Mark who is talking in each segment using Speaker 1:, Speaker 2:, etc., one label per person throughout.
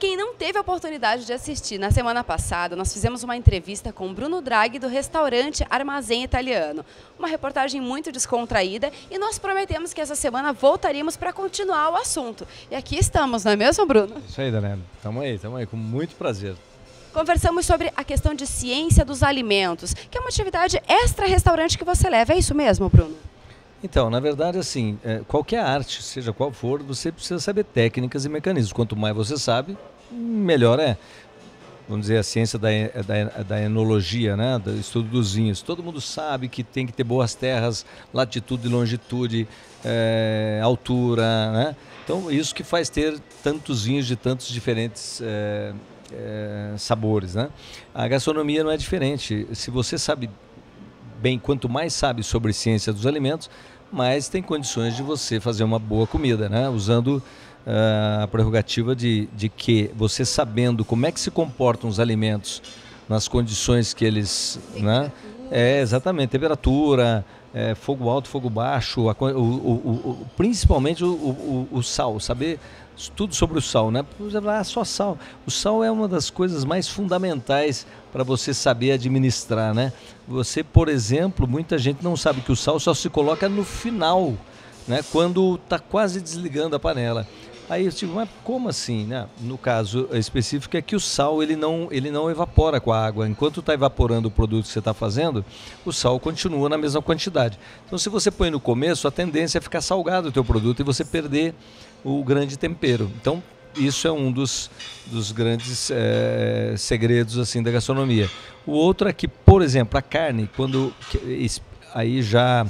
Speaker 1: quem não teve a oportunidade de assistir, na semana passada nós fizemos uma entrevista com o Bruno Draghi do restaurante Armazém Italiano. Uma reportagem muito descontraída e nós prometemos que essa semana voltaríamos para continuar o assunto. E aqui estamos, não é mesmo, Bruno?
Speaker 2: Isso aí, Daniela. Estamos aí, com muito prazer.
Speaker 1: Conversamos sobre a questão de ciência dos alimentos, que é uma atividade extra-restaurante que você leva. É isso mesmo, Bruno?
Speaker 2: Então, na verdade, assim, qualquer arte, seja qual for, você precisa saber técnicas e mecanismos. Quanto mais você sabe, melhor é. Vamos dizer, a ciência da enologia, né? Do estudo dos vinhos. Todo mundo sabe que tem que ter boas terras, latitude e longitude, altura, né? Então, isso que faz ter tantos vinhos de tantos diferentes sabores, né? A gastronomia não é diferente. Se você sabe bem, quanto mais sabe sobre ciência dos alimentos, mais tem condições de você fazer uma boa comida, né? Usando a prerrogativa de que você sabendo como é que se comportam os alimentos nas condições que eles, né? Exatamente, temperatura, fogo alto, fogo baixo, principalmente o sal, saber tudo sobre o sal, né? Só sal. O sal é uma das coisas mais fundamentais para você saber administrar, né? Você, por exemplo, muita gente não sabe que o sal só se coloca no final, né? Quando está quase desligando a panela. Aí eu digo, mas como assim, né? No caso específico é que o sal ele não evapora com a água. Enquanto está evaporando o produto que você está fazendo, o sal continua na mesma quantidade. Então, se você põe no começo, a tendência é ficar salgado o teu produto e você perder o grande tempero. Então, isso é um dos grandes segredos assim da gastronomia. O outro é que, por exemplo, a carne, aí já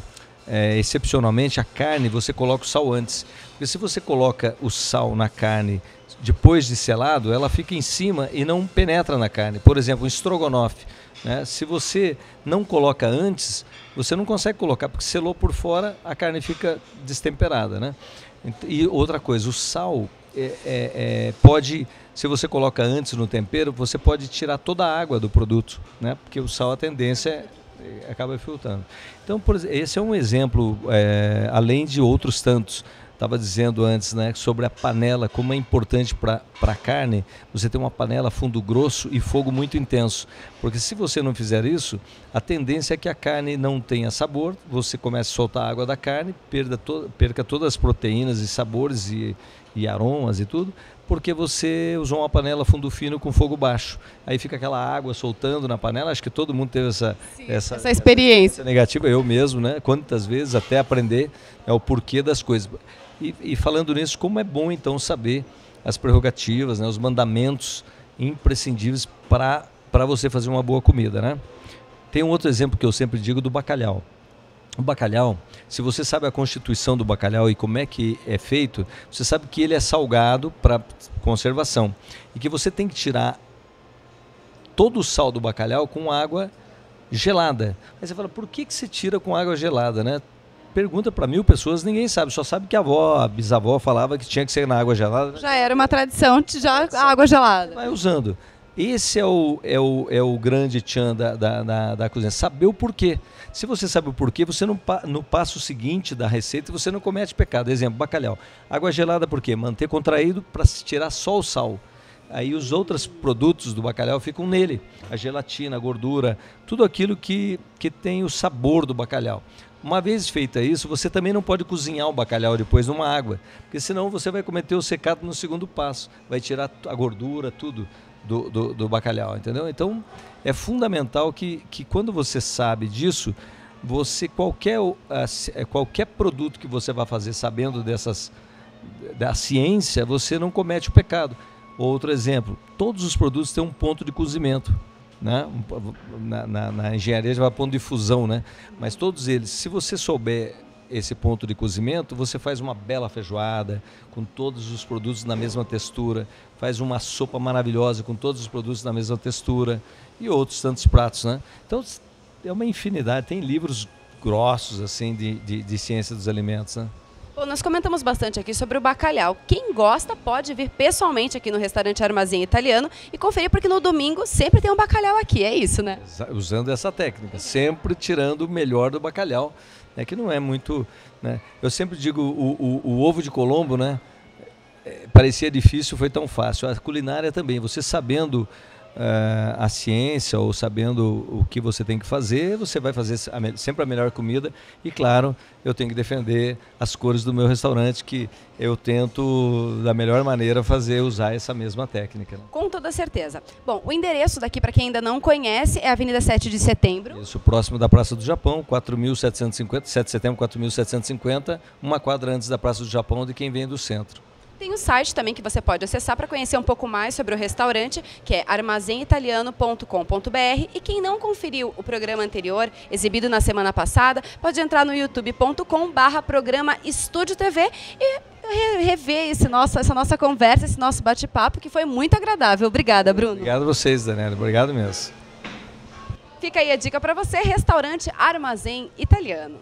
Speaker 2: excepcionalmente a carne você coloca o sal antes, porque se você coloca o sal na carne depois de selado, ela fica em cima e não penetra na carne. Por exemplo, um estrogonofe, né? Se você não coloca antes, você não consegue colocar, porque selou por fora, a carne fica destemperada, né? E outra coisa, o sal pode, se você coloca antes no tempero, você pode tirar toda a água do produto, né? Porque o sal, a tendência acaba filtrando. Então, esse é um exemplo, além de outros tantos. Estava dizendo antes, né, sobre a panela, como é importante para a carne você ter uma panela fundo grosso e fogo muito intenso. Porque se você não fizer isso, a tendência é que a carne não tenha sabor, você comece a soltar a água da carne, perca todas as proteínas e sabores e aromas e tudo, porque você usou uma panela fundo fino com fogo baixo. Aí fica aquela água soltando na panela. Acho que todo mundo teve essa
Speaker 1: experiência
Speaker 2: negativa, eu mesmo, né? Quantas vezes até aprender o porquê das coisas. E falando nisso, como é bom então saber as prerrogativas, né, os mandamentos imprescindíveis para você fazer uma boa comida, né? Tem um outro exemplo que eu sempre digo do bacalhau. O bacalhau, se você sabe a constituição do bacalhau e como é que é feito, você sabe que ele é salgado para conservação e que você tem que tirar todo o sal do bacalhau com água gelada. Aí você fala, por que você tira com água gelada, né? Pergunta para 1000 pessoas, ninguém sabe, só sabe que a bisavó falava que tinha que ser na água gelada.
Speaker 1: Já era uma tradição, já água gelada.
Speaker 2: Vai usando. Esse é o grande tchan da cozinha, saber o porquê. Se você sabe o porquê, você no passo seguinte da receita, você não comete pecado. Exemplo, bacalhau. Água gelada por quê? Manter contraído para tirar só o sal. Aí os outros produtos do bacalhau ficam nele. A gelatina, a gordura, tudo aquilo que tem o sabor do bacalhau. Uma vez feita isso, você também não pode cozinhar o bacalhau depois numa água, porque senão você vai cometer o secado no segundo passo. Vai tirar a gordura, tudo do bacalhau, entendeu? Então, é fundamental que quando você sabe disso, qualquer produto que você vai fazer sabendo da ciência, você não comete o pecado. Outro exemplo, todos os produtos têm um ponto de cozimento, né? Na engenharia já vai ponto de fusão, né? Mas todos eles, se você souber esse ponto de cozimento, você faz uma bela feijoada com todos os produtos na mesma textura, faz uma sopa maravilhosa com todos os produtos na mesma textura e outros tantos pratos, né? Então é uma infinidade, tem livros grossos assim de ciência dos alimentos, né?
Speaker 1: Bom, nós comentamos bastante aqui sobre o bacalhau. Quem gosta pode vir pessoalmente aqui no restaurante Armazém Italiano e conferir, porque no domingo sempre tem um bacalhau aqui, é isso, né?
Speaker 2: Usando essa técnica, sempre tirando o melhor do bacalhau, né, que não é muito, né? Eu sempre digo o ovo de Colombo, né? parecia difícil, foi tão fácil. A culinária também, você sabendo a ciência ou sabendo o que você tem que fazer, você vai fazer sempre a melhor comida. E claro, eu tenho que defender as cores do meu restaurante, que eu tento da melhor maneira usar essa mesma técnica.
Speaker 1: Com toda certeza. Bom, o endereço daqui, para quem ainda não conhece, é a Avenida 7 de Setembro.
Speaker 2: Isso, próximo da Praça do Japão, 4.750, 7 de setembro, 4.750, uma quadra antes da Praça do Japão, de quem vem do centro.
Speaker 1: Tem um site também que você pode acessar para conhecer um pouco mais sobre o restaurante, que é armazenitaliano.com.br. E quem não conferiu o programa anterior, exibido na semana passada, pode entrar no youtube.com/programa Estúdio TV e rever essa nossa conversa, esse nosso bate-papo, que foi muito agradável. Obrigada, Bruno.
Speaker 2: Obrigado a vocês, Daniela. Obrigado mesmo.
Speaker 1: Fica aí a dica para você, restaurante Armazém Italiano.